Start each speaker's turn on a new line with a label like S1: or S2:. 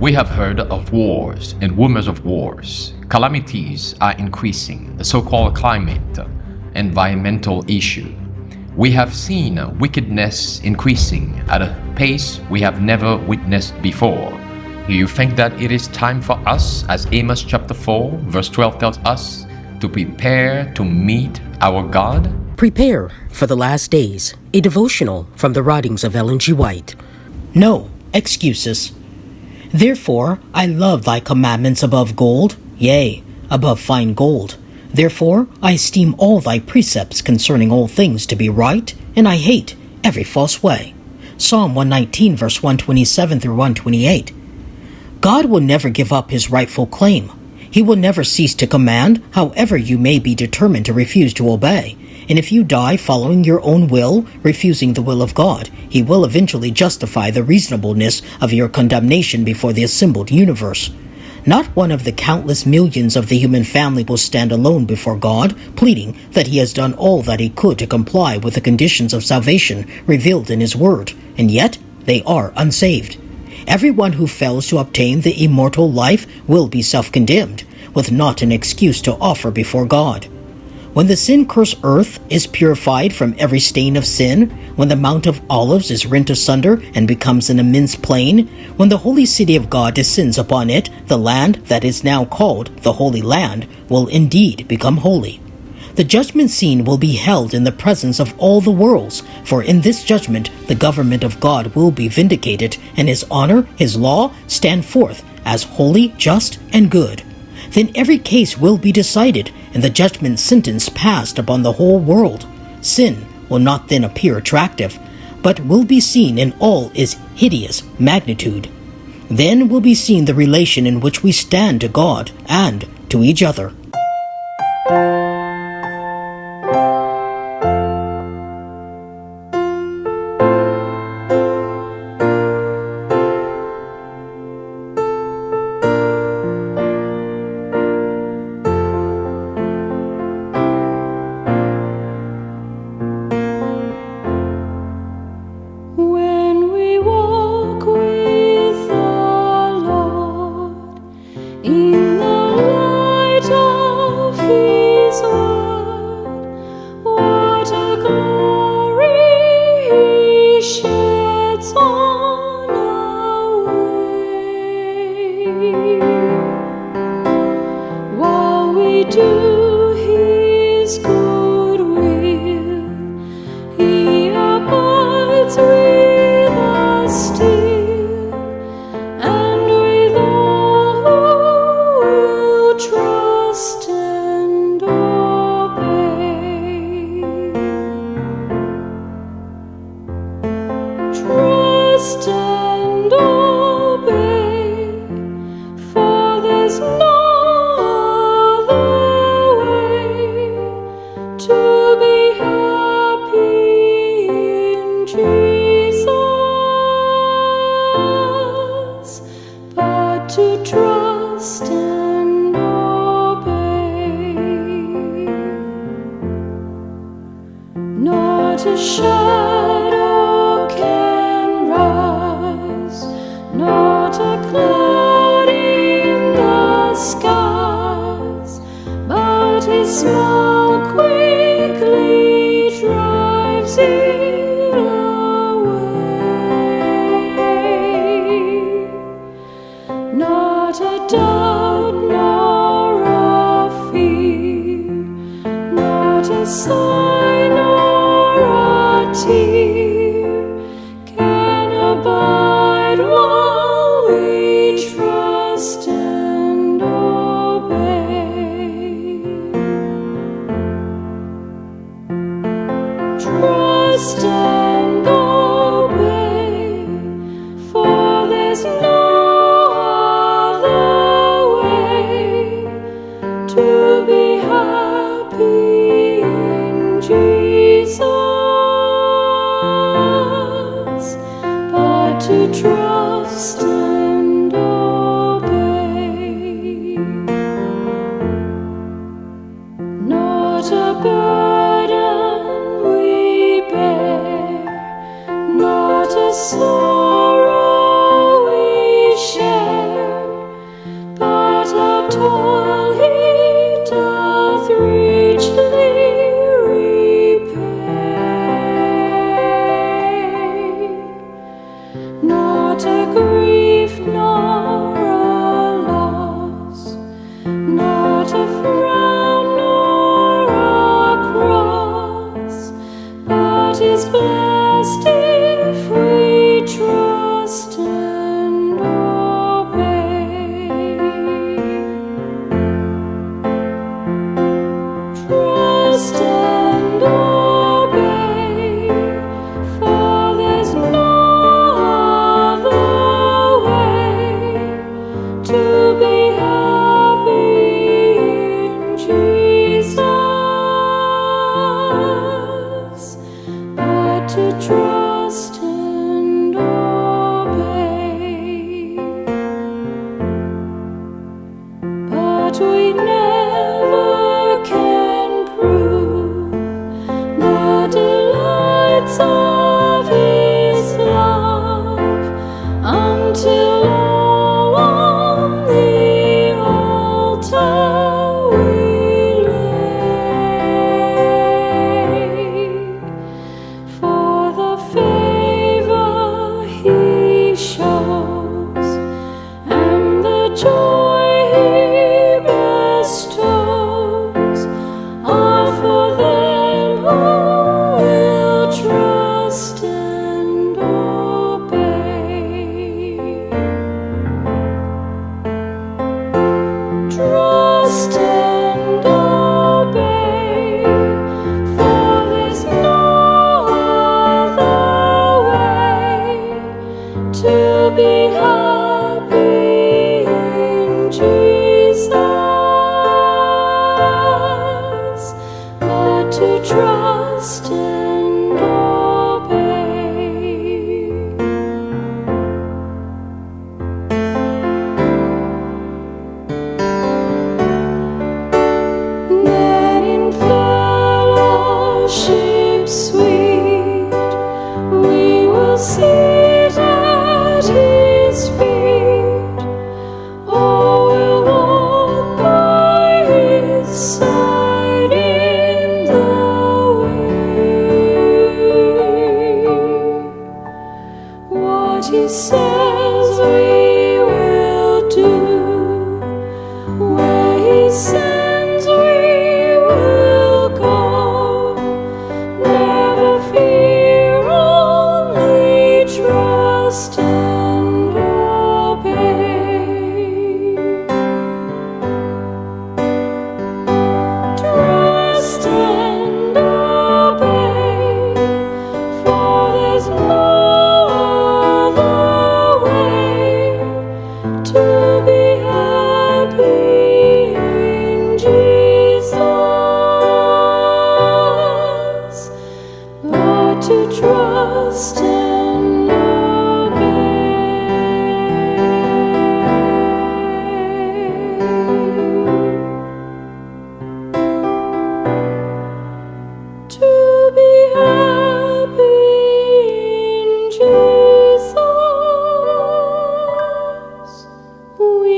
S1: We have heard of wars and rumors of wars. Calamities are increasing, the so-called climate, environmental issue. We have seen wickedness increasing at a pace we have never witnessed before. Do you think that it is time for us, as Amos chapter 4, verse 12 tells us, to prepare to meet our God?
S2: Prepare for the last days, a devotional from the writings of Ellen G. White. No excuses. Therefore, I love thy commandments above gold, yea, above fine gold. Therefore, I esteem all thy precepts concerning all things to be right, and I hate every false way. Psalm 119, verse 127 through 128. God will never give up his rightful claim. He will never cease to command, however you may be determined to refuse to obey. And if you die following your own will, refusing the will of God, he will eventually justify the reasonableness of your condemnation before the assembled universe. Not one of the countless millions of the human family will stand alone before God, pleading that he has done all that he could to comply with the conditions of salvation revealed in his word, and yet they are unsaved. Everyone who fails to obtain the immortal life will be self-condemned, with not an excuse to offer before God. When the sin-cursed earth is purified from every stain of sin, when the Mount of Olives is rent asunder and becomes an immense plain, when the holy city of God descends upon it, the land that is now called the Holy Land will indeed become holy. The judgment scene will be held in the presence of all the worlds, for in this judgment the government of God will be vindicated, and his honor, his law, stand forth as holy, just, and good. Then every case will be decided, and the judgment sentence passed upon the whole world. Sin will not then appear attractive, but will be seen in all its hideous magnitude. Then will be seen the relation in which we stand to God and to each other.
S3: Trust and obey, for there's no other but we never can prove the delights of His love until all on the altar we lay. For the favor He shows and the joy He bestows are for them who will trust and obey. Trust and obey, for there's no other way to be happy in Jesus, but to trust and obey. Then in fellowship sweet we will sit at His feet, or we'll walk by His side in the way. What He says we will do, where He sends we will go. Never fear, only trust and obey. Trust and obey, for there's no other way to be happy in Jesus, but to trust and obey. To be happy in Jesus, we